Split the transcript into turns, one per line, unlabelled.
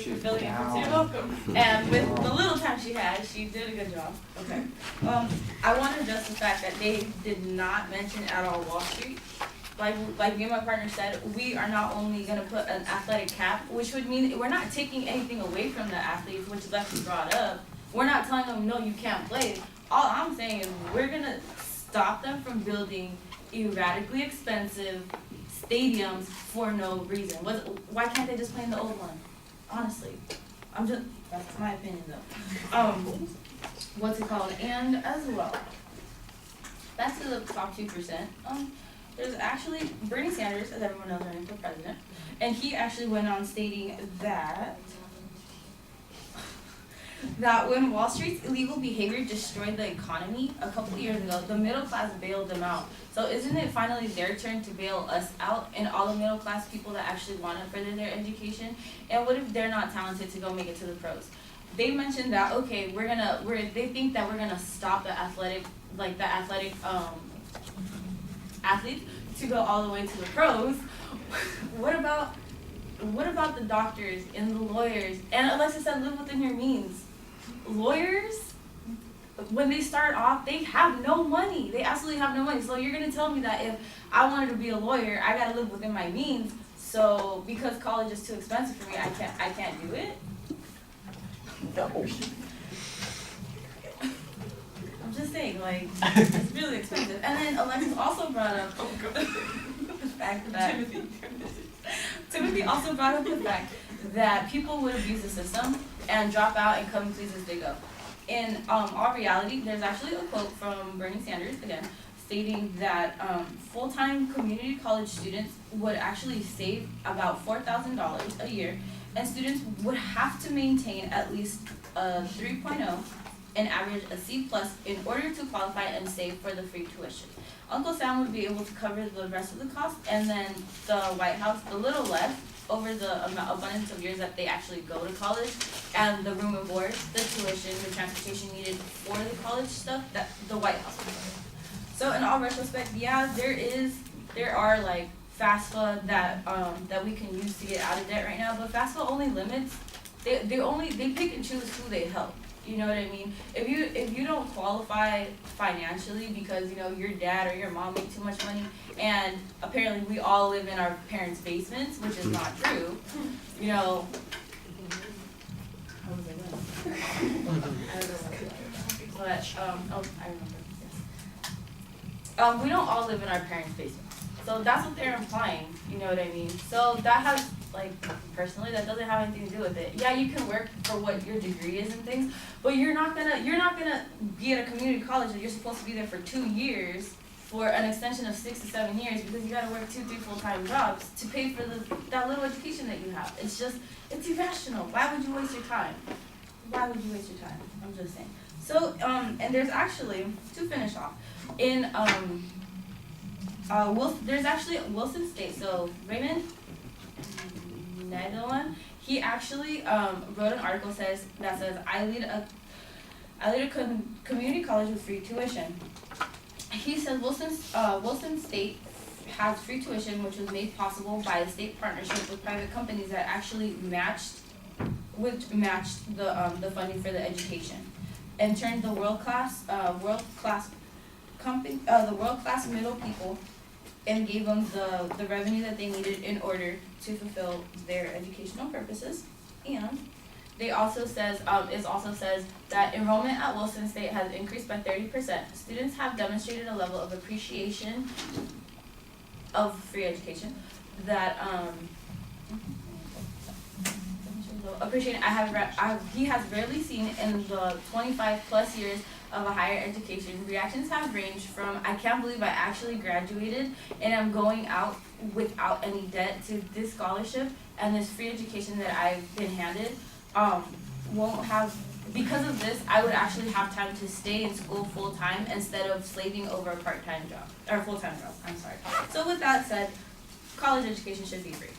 fulfilling it for 2. Welcome. And with the little time she had, she did a good job. Okay. I want to address the fact that they did not mention at all Wall Street. Like me and my partner said, we are not only going to put an athletic cap, which would mean we're not taking anything away from the athletes, which Lexi brought up. We're not telling them, no, you can't play. All I'm saying is we're going to stop them from building erratically expensive stadiums for no reason. Why can't they just play in the old one? Honestly. That's my opinion though. What's it called? And as well, back to the top 2%. There's actually Bernie Sanders, as everyone knows, running for president, and he actually went on stating that when Wall Street's illegal behavior destroyed the economy a couple years ago, the middle class bailed them out. So isn't it finally their turn to bail us out and all the middle class people that actually want to further their education? And what if they're not talented to go make it to the pros? They mentioned that okay, they think that we're gonna stop the athletic athletes to go all the way to the pros. What about the doctors and the lawyers? And Alexa said, live within your means. Lawyers, when they start off, they have no money. They absolutely have no money. So you're gonna tell me that if I wanted to be a lawyer, I gotta live within my means. So because college is too expensive for me, I can't do it. No. I'm just saying, like, it's really expensive. And then Alexis also brought up the fact that Timothy also brought up the fact that people would abuse the system and drop out and come please as they go. In all reality, there's actually a quote from Bernie Sanders, again, stating that full-time community college students would actually save about $4,000 a year, and students would have to maintain at least a 3.0 and average a C+ in order to qualify and save for the free tuition. Uncle Sam would be able to cover the rest of the cost, and then the White House a little less over the abundance of years that they actually go to college, and the room and board, the tuition, the transportation needed for the college stuff that the White House would cover. So in all retrospect, yeah, there are like FAFSA that we can use to get out of debt right now, but FAFSA only limits, they pick and choose who they help. You know what I mean? If you don't qualify financially because your dad or your mom make too much money, and apparently we all live in our parents' basements, which is not true. How was I going? I don't know. But I remember. Yes. We don't all live in our parents' basements. So that's what they're implying, you know what I mean? So that has, personally, that doesn't have anything to do with it. Yeah, you can work for what your degree is and things, but you're not gonna be at a community college and you're supposed to be there for 2 years for an extension of 6 to 7 years because you gotta work 2-3 full-time jobs to pay for that little education that you have. It's irrational. Why would you waste your time? Why would you waste your time? I'm just saying. So, and there's actually, to finish off, in, there's actually Wilson State, so Raymond Netherland, he actually wrote an article that says, I lead a community college with free tuition. He says Wilson State has free tuition, which was made possible by a state partnership with private companies that actually matched the funding for the education, and turned the world class middle people and gave them the revenue that they needed in order to fulfill their educational purposes. And they also says that enrollment at Wilson State has increased by 30%. Students have demonstrated a level of appreciation of free education that he has rarely seen in the 25+ years of a higher education. Reactions have ranged from, I can't believe I actually graduated and I'm going out without any debt, to this scholarship and this free education that I've been handed won't have, because of this, I would actually have time to stay in school full-time instead of slaving over a part-time job, or full-time job, I'm sorry. So with that said, college education should be free.